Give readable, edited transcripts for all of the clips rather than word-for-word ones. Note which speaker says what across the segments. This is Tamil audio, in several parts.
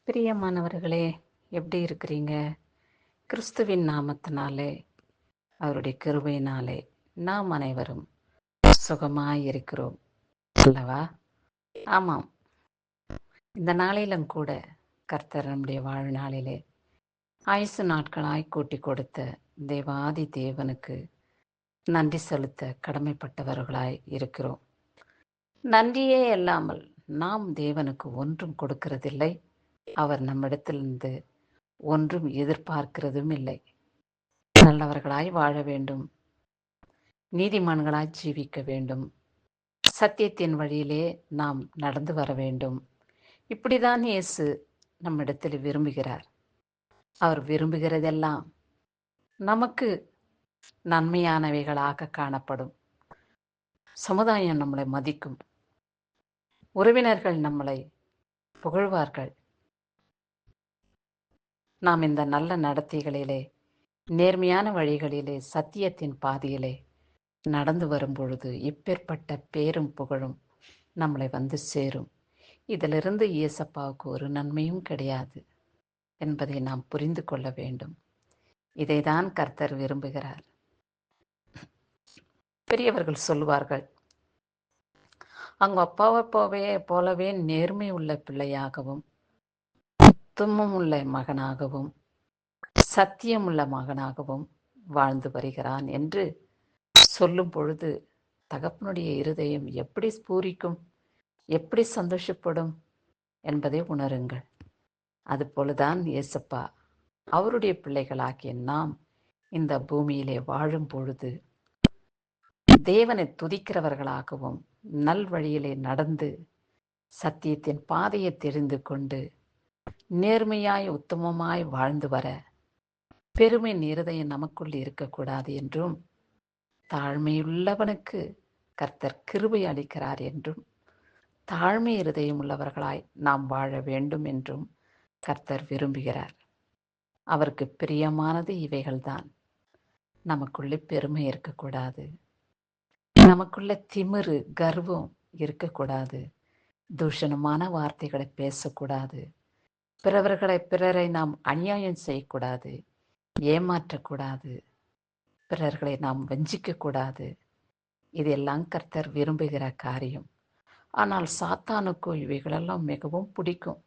Speaker 1: பிரியமானவர்களே, எப்படி இருக்கிறீங்க? கிறிஸ்துவின் நாமத்தினாலே, அவருடைய கிருபையினாலே நாம் அனைவரும் சுகமாய் இருக்கிறோம் அல்லவா? ஆமாம். இந்த நாளிலும் கூட கர்த்தர் நம்முடைய வாழ்நாளிலே ஆயுசு நாட்களாய் கூட்டி கொடுத்த தேவாதி தேவனுக்கு நன்றி செலுத்த கடமைப்பட்டவர்களாய் இருக்கிறோம். நன்றியே இல்லாமல் நாம் தேவனுக்கு ஒன்றும் கொடுக்கிறதில்லை. அவர் நம்மிடத்திலிருந்து ஒன்றும் எதிர்பார்க்கிறதும் இல்லை. நல்லவர்களாய் வாழ வேண்டும், நீதிமான்களாய் ஜீவிக்க வேண்டும், சத்தியத்தின் வழியிலே நாம் நடந்து வர வேண்டும். இப்படிதான் இயேசு நம்மிடத்தில் விரும்புகிறார். அவர் விரும்புகிறதெல்லாம் நமக்கு நன்மையானவைகளாக காணப்படும். சமுதாயம் நம்மளை மதிக்கும், உறவினர்கள் நம்மளை புகழ்வார்கள். நாம் இந்த நல்ல நடத்தைகளிலே, நேர்மையான வழிகளிலே, சத்தியத்தின் பாதையிலே நடந்து வரும் பொழுது எப்பேற்பட்ட பேரும் புகழும் நம்மளை வந்து சேரும். இதிலிருந்து இயேசப்பாவுக்கு ஒரு நன்மையும் கிடையாது என்பதை நாம் புரிந்து கொள்ள வேண்டும். இதைதான் கர்த்தர் விரும்புகிறார். பெரியவர்கள் சொல்லுவார்கள், அவங்க அப்பாவை போலவே நேர்மை உள்ள பிள்ளையாகவும், உத்தமம் உள்ள மகனாகவும், சத்தியம் உள்ள மகனாகவும் வாழ்ந்து வருகிறான் என்று சொல்லும் பொழுது தகப்பனுடைய இருதயம் எப்படி ஸ்பூரிக்கும், எப்படி சந்தோஷப்படும் என்பதை உணருங்கள். அதுபோலதான் இயேசப்பா அவருடைய பிள்ளைகளாகிய நாம் இந்த பூமியிலே வாழும் பொழுது தேவனை துதிக்கிறவர்களாகவும், நல்வழியிலே நடந்து சத்தியத்தின் பாதையை தெரிந்து கொண்டு நேர்மையாய் உத்தமமாய் வாழ்ந்து வர பெருமை இருதயம் நமக்குள் இருக்கக்கூடாது என்றும், தாழ்மையுள்ளவனுக்கு கர்த்தர் கிருபை அளிக்கிறார் என்றும், தாழ்மை இருதயம் உள்ளவர்களாய் நாம் வாழ வேண்டும் என்றும் கர்த்தர் விரும்புகிறார். அவருக்கு பிரியமானது இவைகள்தான். நமக்குள்ளே பெருமை இருக்கக்கூடாது, நமக்குள்ள திமிரு கர்வம் இருக்கக்கூடாது, தூஷணமான வார்த்தைகளை பேசக்கூடாது, பிறரை நாம் அநியாயம் செய்யக்கூடாது, ஏமாற்றக்கூடாது, பிறர்களை நாம் வஞ்சிக்கக்கூடாது. இதெல்லாம் கர்த்தர் விரும்புகிற காரியம். ஆனால் சாத்தானுக்கோ இவைகளெல்லாம் மிகவும் பிடிக்கும்.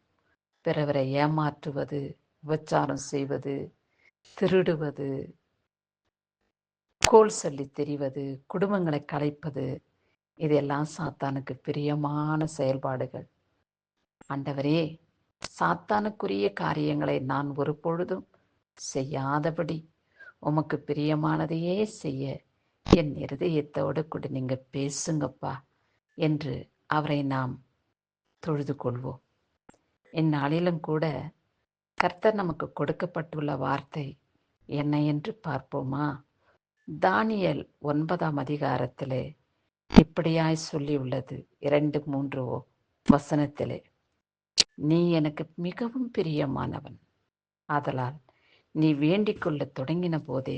Speaker 1: பிறரை ஏமாற்றுவது, விபச்சாரம் செய்வது, திருடுவது, கோல் சொல்லி தெரிவது, குடும்பங்களை கலைப்பது, இதெல்லாம் சாத்தானுக்கு பிரியமான செயல்பாடுகள். ஆண்டவரே, சாத்தானுக்குரிய காரியங்களை நான் ஒரு பொழுதும் செய்யாதபடி உமக்கு பிரியமானதையே செய்ய என் இருதயத்தோடு கூட நீங்க பேசுங்கப்பா என்று அவரை நாம் தொழுது கொள்வோம். இந்நாளிலும் கூட கர்த்தர் நமக்கு கொடுக்கப்பட்டுள்ள வார்த்தை என்ன என்று பார்ப்போமா? தானியேல் 9ஆம் அதிகாரத்திலே இப்படியாய் சொல்லியுள்ளது. 2-3 வசனத்திலே, நீ எனக்கு மிகவும் பிரியமானவன், ஆதலால் நீ வேண்டிக் கொள்ள தொடங்கின போதே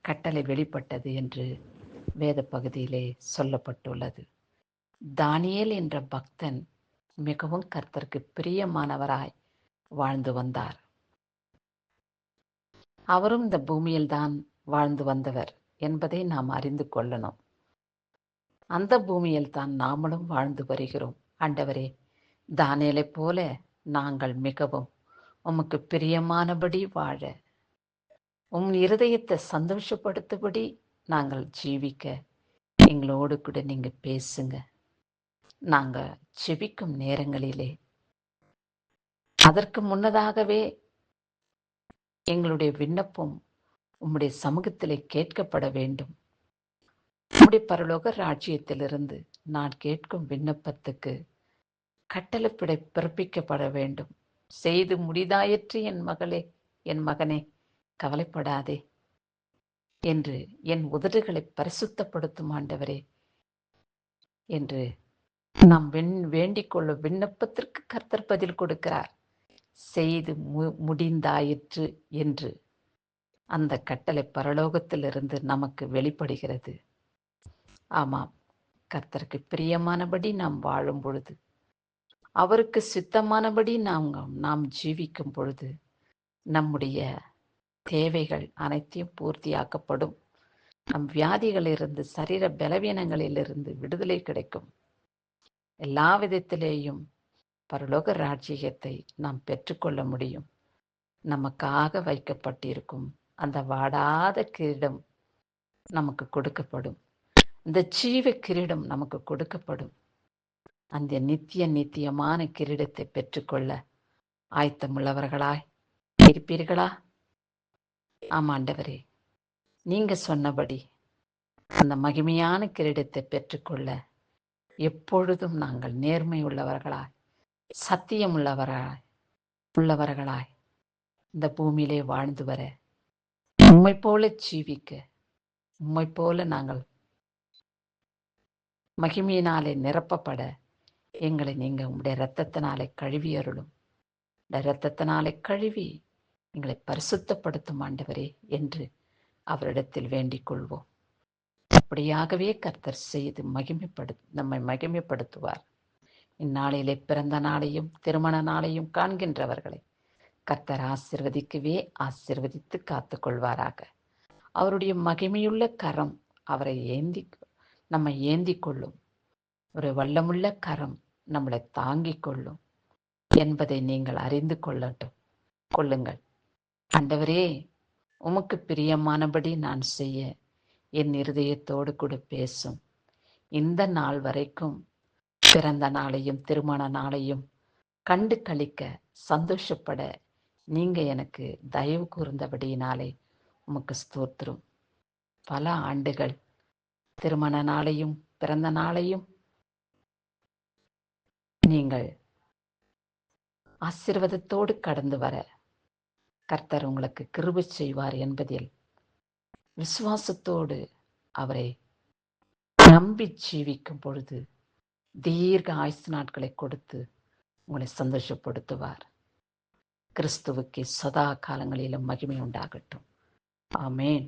Speaker 1: கட்டளை வெளிப்பட்டது என்று வேத பகுதியிலே சொல்லப்பட்டுள்ளது. தானியேல் என்ற பக்தன் மிகவும் கர்த்தருக்கு பிரியமானவராய் வாழ்ந்து வந்தார். அவரும் இந்த பூமியில்தான் வாழ்ந்து வந்தவர் என்பதை நாம் அறிந்து கொள்ளணும். அந்த பூமியில் தான் நாமளும் வாழ்ந்து வருகிறோம். ஆண்டவரே, தானியேலை போல நாங்கள் மிகவும் உமக்கு பிரியமானபடி வாழ, உம் இருதயத்தை சந்தோஷப்படுத்தபடி நாங்கள் ஜீவிக்க எங்களோடு கூட நீங்க பேசுங்க. நாங்க ஜெபிக்கும் நேரங்களிலே அதற்கு முன்னதாகவே எங்களுடைய விண்ணப்பம் உம்முடைய சமூகத்திலே கேட்கப்பட வேண்டும். உம்முடைய பரலோக ராஜ்யத்திலிருந்து நான் கேட்கும் விண்ணப்பத்துக்கு கட்டளை பிறப்பிக்கப்பட வேண்டும். செய்து முடிதாயிற்று என் மகளே, என் மகனே, கவலைப்படாதே என்று என் உதடுகளை பரிசுத்தப்படுத்தும் ஆண்டவரே என்று நாம் வேண்டிக் கொள்ளும் விண்ணப்பத்திற்கு கர்த்தர் பதில் கொடுக்கிறார். செய்து முடிந்தாயிற்று என்று அந்த கட்டளை பரலோகத்திலிருந்து நமக்கு வெளிப்படுகிறது. ஆமாம், கர்த்தருக்கு பிரியமானபடி நாம் வாழும் பொழுது அவருக்கு சித்தமானபடி நாம் ஜீவிக்கும் பொழுது நம்முடைய தேவைகள் அனைத்தையும் பூர்த்தியாக்கப்படும். நம் வியாதிகளிலிருந்து, சரீர பலவீனங்களிலிருந்து விடுதலை கிடைக்கும். எல்லா விதத்திலேயும் பரலோக ராஜ்யத்தை நாம் பெற்றுக்கொள்ள முடியும். நமக்காக வைக்கப்பட்டிருக்கும் அந்த வாடாத கிரீடம் நமக்கு கொடுக்கப்படும். இந்த ஜீவ கிரீடம் நமக்கு கொடுக்கப்படும். அந்த நித்தியமான கிரீடத்தை பெற்றுக்கொள்ள ஆயத்தமுள்ளவர்களாய் இருப்பீர்களா? ஆமாண்டவரே, நீங்க சொன்னபடி அந்த மகிமையான கிரீடத்தை பெற்றுக்கொள்ள எப்பொழுதும் நாங்கள் நேர்மை உள்ளவர்களாய், சத்தியம் உள்ளவர்களாய் இந்த பூமியிலே வாழ்ந்து வர, உம்மை போல ஜீவிக்க, உம்மை போல நாங்கள் மகிமையினாலே நிரப்பப்பட எங்களை நீங்க உங்களுடைய இரத்தத்தினாலே கழுவி அருளும். இந்த இரத்தத்தினாலே கழுவி எங்களை பரிசுத்தப்படுத்தும் ஆண்டவரே என்று அவரிடத்தில் வேண்டிக் கொள்வோம். அப்படியாகவே கர்த்தர் செய்து நம்மை மகிமைப்படுத்துவார். இந்நாளிலே பிறந்த நாளையும் திருமண நாளையும் காண்கின்றவர்களை கர்த்தர் ஆசீர்வதித்து காத்து கொள்வாராக. அவருடைய மகிமையுள்ள கரம் அவரை நம்மை ஏந்தி கொள்ளும். ஒரு வல்லமுள்ள கரம் நம்மளை தாங்கிக் கொள்ளும் என்பதை நீங்கள் அறிந்து கொள்ளுங்கள். ஆண்டவரே, உமக்கு பிரியமானபடி நான் செய்ய என் இருதயத்தோடு கூட பேசும். இந்த நாள் வரைக்கும் பிறந்த நாளையும் திருமண நாளையும் கண்டு கழிக்க சந்தோஷப்பட நீங்க எனக்கு தயவு கூர்ந்தபடியினாலே உமக்கு ஸ்தோத்திரம். பல ஆண்டுகள் திருமண நாளையும் பிறந்த நாளையும் நீங்கள் ஆசீர்வாதத்தோடு கடந்து வர கர்த்தர் உங்களுக்கு கிருபை செய்வார் என்பதில் விசுவாசத்தோடு அவரை நம்பி ஜீவிக்கும் பொழுது தீர்க்க ஆயுசு நாட்களை கொடுத்து உங்களை சந்தோஷப்படுத்துவார். கிறிஸ்துவுக்கு சதா காலங்களிலும் மகிமை உண்டாகட்டும். ஆமேன்.